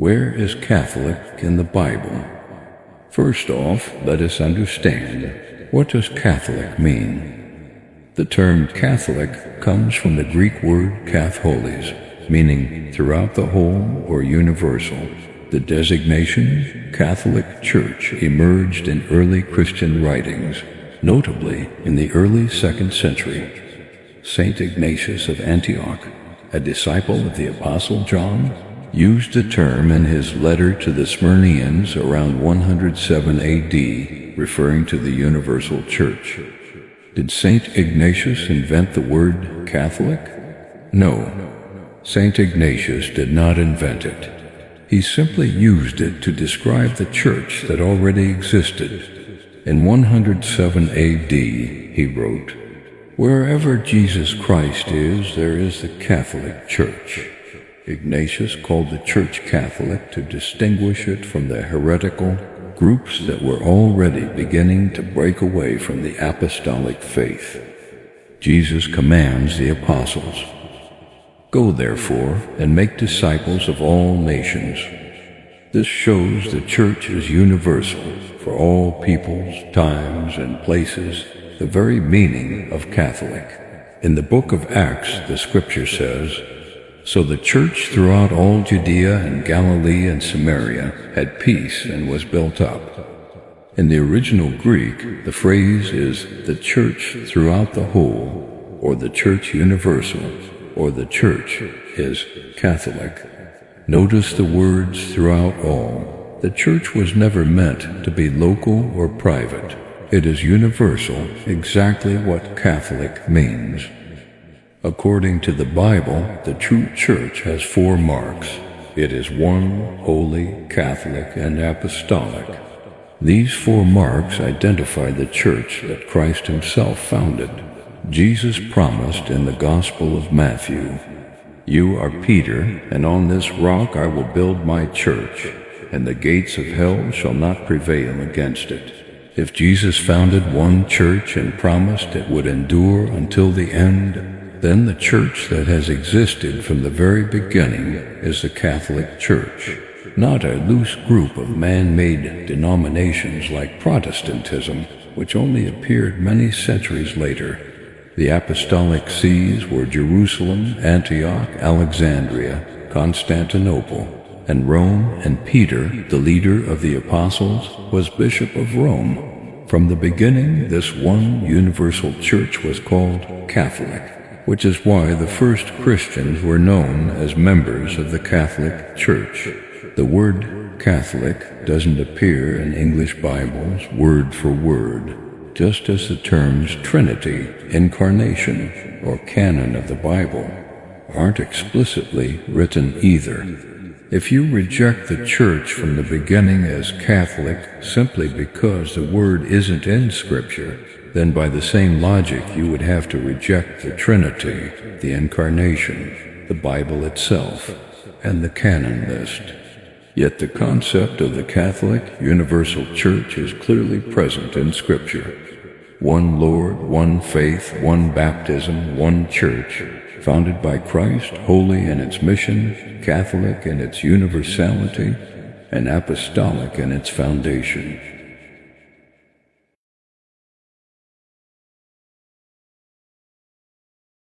Where is Catholic in the Bible? First off, let us understand, what does Catholic mean? The term Catholic comes from the Greek word katholis, meaning throughout the whole or universal. The designation Catholic Church emerged in early Christian writings, notably in the early 2nd century. Saint Ignatius of Antioch, a disciple of the Apostle John, used the term in his letter to the Smyrnians around 107 AD, referring to the universal church. Did Saint Ignatius invent the word Catholic? No, Saint Ignatius did not invent it. He simply used it to describe the church that already existed. In 107 AD, he wrote, "Wherever Jesus Christ is, there is the Catholic Church." Ignatius called the Church Catholic to distinguish it from the heretical groups that were already beginning to break away from the apostolic faith. Jesus commands the apostles, "Go therefore and make disciples of all nations." This shows the church is universal, for all peoples, times, and places, the very meaning of Catholic. In the book of Acts, the scripture says, "So the church throughout all Judea and Galilee and Samaria had peace and was built up." In the original Greek, the phrase is the church throughout the whole, or the church universal, or the church is Catholic. Notice the words throughout all. The church was never meant to be local or private. It is universal, exactly what Catholic means. According to the Bible, the true church has 4 marks. It is one, holy, Catholic, and apostolic. These 4 marks identify the church that Christ himself founded. Jesus promised in the Gospel of Matthew, "You are Peter, and on this rock I will build my church, and the gates of hell shall not prevail against it." If Jesus founded one church and promised it would endure until the end, then the church that has existed from the very beginning is the Catholic Church, not a loose group of man-made denominations like Protestantism, which only appeared many centuries later. The apostolic sees were Jerusalem, Antioch, Alexandria, Constantinople, and Rome, and Peter, the leader of the apostles, was Bishop of Rome. From the beginning, this one universal church was called Catholic, which is why the first Christians were known as members of the Catholic Church. The word Catholic doesn't appear in English Bibles word for word, just as the terms Trinity, Incarnation, or Canon of the Bible aren't explicitly written either. If you reject the Church from the beginning as Catholic simply because the word isn't in Scripture, then by the same logic you would have to reject the Trinity, the Incarnation, the Bible itself, and the canon list. Yet the concept of the Catholic Universal Church is clearly present in Scripture. One Lord, one faith, one baptism, one church, founded by Christ, holy in its mission, Catholic in its universality, and apostolic in its foundation.